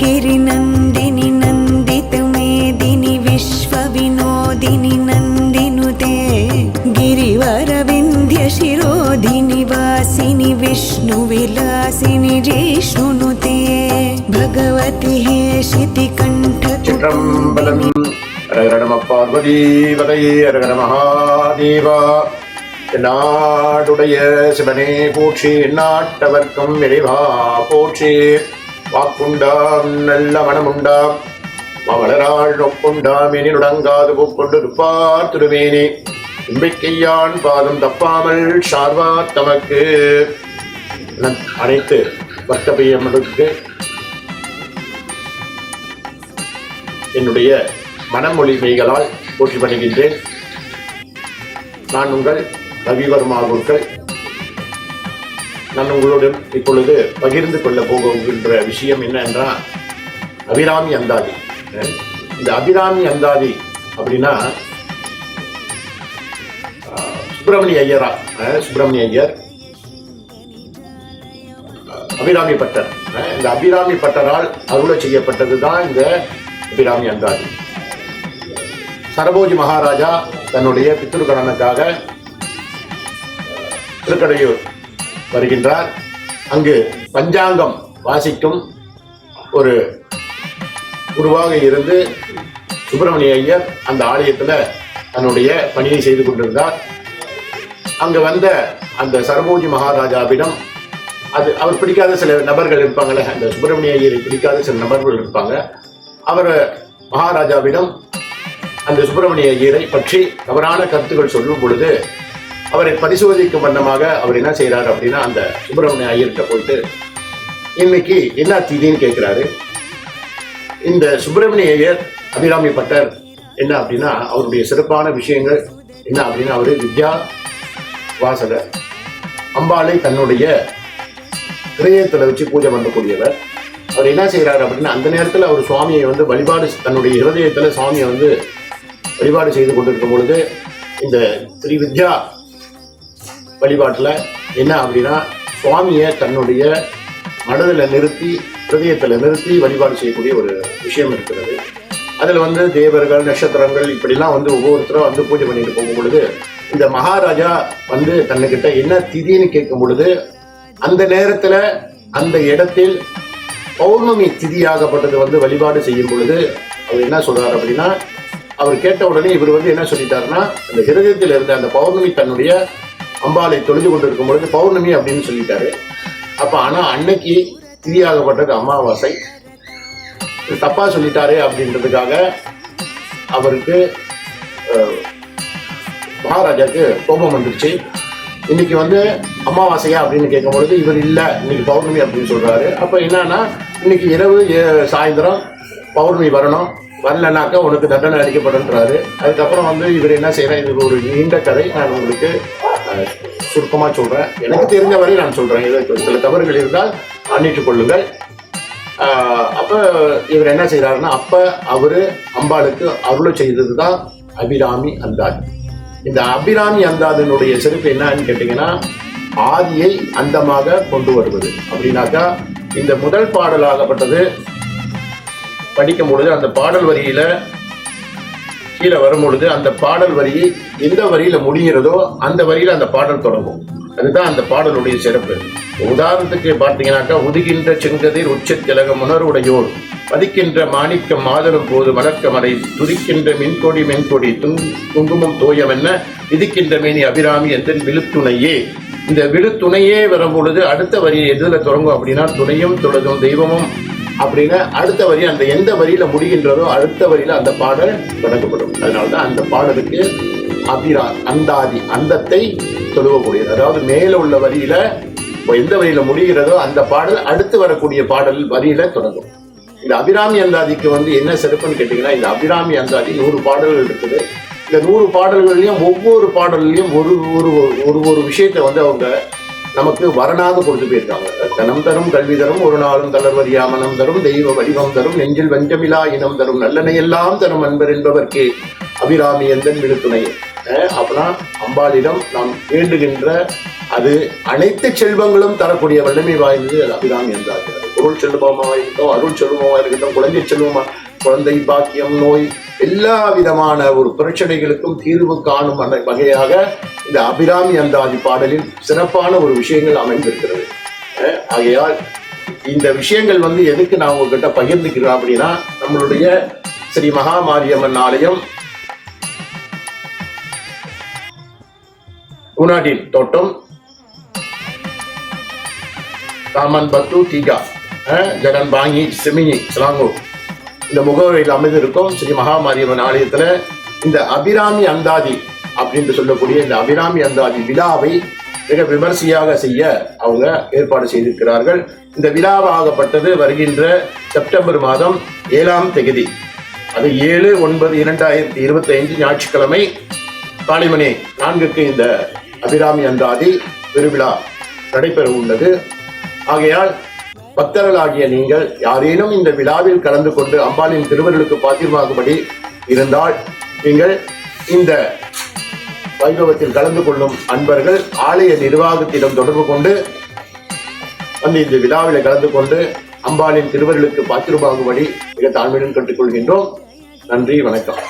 गिरिनन्दिनि नन्दितमेदिनि विश्वविनोदिनि नन्दिनुते गिरिवरविन्ध्यशिरोधिनि वासिनि विष्णुविलासिनि जिष्णुनुते भगवति हेशितिकण्ठकुटुम्बिनि हर नमः पार्वतीपतये हर हर महादेवा நாடுடைய சிவனே போற்றி நாட்டவர்க்கம் இறைவா போற்றி வாக்குண்டாம் நல்ல மனமுண்டாம் மலராள் நொப்புண்டாம் எனினுடங்காது பூக்கொண்டு துப்பார் திருவேனே தும்பிக்கையான் பாதம் தப்பாமல் சார்வார் தமக்கு அனைத்து பக்தபிரியர்களுக்கு என்னுடைய மனமொழிமைகளால் போற்றி பண்ணுகின்றேன். நான் உங்கள் ரவிவர்மா குருக்கள். நான் உங்களுடன் இப்பொழுது பகிர்ந்து கொள்ள போகின்ற விஷயம் என்ன என்றால் அபிராமி அந்தாதி. இந்த அபிராமி அந்தாதி அப்படின்னா சுப்பிரமணிய ஐயரா சுப்பிரமணிய ஐயர் அபிராமி பட்டர். இந்த அபிராமி பட்டரால் அருள செய்யப்பட்டது தான் இந்த அபிராமி அந்தாதி. சரபோஜி மகாராஜா தன்னுடைய பித்ருக்கடனுக்காக திருக்கடையூர் வருகின்றார். அங்கு பஞ்சாங்கம் வாசிக்கும் ஒரு குருவாக இருந்து சுப்பிரமணிய ஐயர் அந்த ஆலயத்தில் தன்னுடைய பணியை செய்து கொண்டிருந்தார். அங்கு வந்த அந்த சரபோஜி மகாராஜாவிடம் அவர் பிடிக்காத சில நபர்கள் இருப்பாங்களே, அந்த சுப்பிரமணிய ஐயரை பிடிக்காத சில நபர்கள் இருப்பாங்க. அவர் மகாராஜாவிடம் அந்த சுப்பிரமணிய ஐயரை பற்றி தவறான கருத்துக்கள் சொல்லும் பொழுது அவரை பரிசோதிக்கும் வண்ணமாக அவர் என்ன செய்யறாரு அப்படின்னா அந்த சுப்பிரமணிய ஐயர்கிட்ட போயிட்டு இன்னைக்கு என்ன திதின்னு கேட்கிறாரு. இந்த சுப்பிரமணிய ஐயர் அபிராமி பட்டர் என்ன அப்படின்னா அவருடைய சிறப்பான விஷயங்கள் என்ன அப்படின்னா அவரு வித்யா வாசகர், அம்பாளை தன்னுடைய கிரயத்துல வச்சு பூஜை பண்ணக்கூடியவர். அவர் என்ன செய்யறாரு அப்படின்னா அந்த நேரத்தில் அவர் சுவாமியை வந்து வழிபாடு தன்னுடைய இருதயத்துல சுவாமியை வந்து வழிபாடு செய்து கொண்டிருக்கும் பொழுது இந்த ஸ்ரீ வித்யா வழிபாட்டில் என்ன அப்படின்னா சுவாமியை தன்னுடைய மனதில் நிறுத்தி ஹிருதயத்தில் நிறுத்தி வழிபாடு செய்யக்கூடிய ஒரு விஷயம் இருக்கிறது. அதில் வந்து தேவர்கள் நட்சத்திரங்கள் இப்படிலாம் வந்து ஒவ்வொருத்தரும் வந்து பூஜை பண்ணிட்டு போகும் பொழுது இந்த மகாராஜா வந்து தன்னுக்கிட்ட என்ன திதின்னு கேட்கும் பொழுது அந்த நேரத்தில் அந்த இடத்தில் பௌர்ணமி திதியாகப்பட்டது வந்து வழிபாடு செய்யும் பொழுது அவர் என்ன சொல்றாரு அப்படின்னா அவர் கேட்ட உடனே இவர் வந்து என்ன சொல்லிட்டாருன்னா அந்த ஹிருதயத்தில் இருந்த அந்த பௌர்ணமி தன்னுடைய அம்பாளை தொழுது கொண்டிருக்கும் பொழுது பௌர்ணமி அப்படின்னு சொல்லிட்டாரு. அப்ப ஆனா அன்னைக்கு திதியாகப்பட்டது அமாவாசை, தப்பா சொல்லிட்டாரு அப்படின்றதுக்காக அவருக்கு மகாராஜாக்கு கோபம் வந்துருச்சு. இன்னைக்கு வந்து அமாவாசையா அப்படின்னு கேட்கும் பொழுது இவர் இல்லை இன்னைக்கு பௌர்ணமி அப்படின்னு சொல்றாரு. அப்ப என்னன்னா இன்னைக்கு இரவு சாயந்தரம் பௌர்ணமி வரணும், வரலனாக்கா உனக்கு தண்டனை அளிக்கப்படுன்றாரு. அதுக்கப்புறம் வந்து இவர் என்ன செய்யறேன், இது ஒரு நீண்ட கதை, நான் உங்களுக்கு சுருக்கமா சொல்றேன். எனக்கு தெரிஞ்ச வரை நான் சொல்றேன். சில தவறுகள் இருந்தால் மன்னிட்டுக் கொள்ளுங்கள். அப்ப இவர் என்ன செய்யறாருன்னா அப்ப அவரு அம்பாளுக்கு அருளை செய்ததுதான் அபிராமி அந்தாதி. இந்த அபிராமி அந்தாதினுடைய சிறப்பு என்னன்னு கேட்டீங்கன்னா ஆதியை அந்தமாக கொண்டு வருவது. அப்படின்னாக்கா இந்த முதல் பாடலாகப்பட்டது படிக்கும் பொழுது அந்த பாடல் வரியில கீழே வரும் பொழுது அந்த பாடல் வரி எந்த வரியில முடிகிறதோ அந்த வரியில அந்த பாடல் தொடங்கும். அதுதான் அந்த பாடலுடைய சிறப்பு. உதாரணத்துக்கு பார்த்தீங்கன்னாக்கா உதுகின்ற செங்கதிர் உச்சத்திலகம் உணர்வுடையோர் பதிக்கின்ற மாணிக்கம் மாதரும் போது வளர்க்க மலை துதிக்கின்ற மென்கொடி மென்கொடி குங்குமம் தோயம் என்ன விதிக்கின்ற மேனி அபிராமி எந்த விழுத்துணையே. இந்த விழுத்துணையே வரும் பொழுது அடுத்த வரியை எதுல தொடங்கும் அப்படின்னா துணையும் தொழுதும் தெய்வமும் அப்படின்னு அடுத்த வரி அந்த எந்த வரியில முடிகின்றதோ அடுத்த வரியில அந்த பாடல் தொடங்கப்படும். அதனால்தான் அந்த பாடலுக்கு அந்தாதி, அந்தத்தை தொழுவக்கூடியது. அதாவது மேல உள்ள வரியில எந்த வரியில முடிகிறதோ அந்த பாடல் அடுத்து வரக்கூடிய பாடல் வரியில தொடங்கும். இந்த அபிராமி அந்தாதிக்கு வந்து என்ன சிறப்புன்னு கேட்டீங்கன்னா இந்த அபிராமி அந்தாதி 100 பாடல்கள் இருக்குது. இந்த 100 பாடல்கள்லயும் ஒவ்வொரு பாடல்லையும் ஒரு விஷயத்தை வந்து அவங்க நமக்கு வரனாக கொடுத்து போயிருக்காங்க. தனம் தரும் கல்வி தரும் ஒரு நாளும் தளர்வரியா மனம் தரும் தெய்வ வடிவம் தரும் நெஞ்சில் வஞ்சமிலா இனம் தரும் நல்லனை எல்லாம் தரும் அன்பர் என்பதற்கு அபிராமி எந்தன் விழுத்துணையே. அப்படின்னா அம்பாளிடம் நாம் வேண்டுகின்ற அது அனைத்து செல்வங்களும் தரக்கூடிய வல்லமை வாய்ந்தது அபிராமி என்றார்கள். பொருள் செல்வமாக இருக்கட்டும், அருள் செல்வமாக இருக்கட்டும், குழந்தை செல்வமா, குழந்தை பாக்கியம், நோய், எல்லா விதமான ஒரு பிரச்சனைகளுக்கும் தீர்வு காணும் வகையாக இந்த அபிராமி அந்தாதி பாடலில் சிறப்பான ஒரு விஷயங்கள் அமைந்திருக்கிறது. ஆகையால் இந்த விஷயங்கள் எதுக்கு நான் உங்ககிட்ட பகிர்ந்துக்கிறோம் அப்படின்னா, நம்மளுடைய ஸ்ரீ மகாமாரியம்மன் ஆலயம் உனாடின் தோட்டம், தாமன் பத்து தீகா, ஜகன் பாங்கி, செமினி, சிலாங்கூர், இந்த முகவரியில் அமைந்திருக்கும் ஸ்ரீ மகாமாரியம்மன் ஆலயத்துல இந்த அபிராமி அந்தாதி அப்படின்னு சொல்லக்கூடிய இந்த அபிராமி அந்தாதி விழாவை மிக விமர்சையாக செய்ய அவங்க ஏற்பாடு செய்திருக்கிறார்கள். இந்த விழாவாகப்பட்டது வருகின்ற செப்டம்பர் மாதம் 7ஆம் தேதி, அது 7/9/2025 ஞாயிற்றுக்கிழமை காலை மணி 4க்கு இந்த அபிராமி அந்தாதி பெருவிழா நடைபெற உள்ளது. ஆகையால் பக்தர்களாகிய நீங்கள் யாரேனும் இந்த விழாவில் கலந்து கொண்டு அம்பாளின் திருவருளுக்கு பாத்திரமாகும்படி இருந்தால் நீங்கள் இந்த வைபவத்தில் கலந்து கொள்ளும் அன்பர்கள் ஆலய நிர்வாகத்திடம் தொடர்பு கொண்டு இந்த விழாவில் கலந்து கொண்டு அம்பாளின் திருவருளுக்கு பாத்திரமாகும்படி மிக தாழ்மையுடன் கேட்டுக்கொள்கின்றோம். நன்றி, வணக்கம்.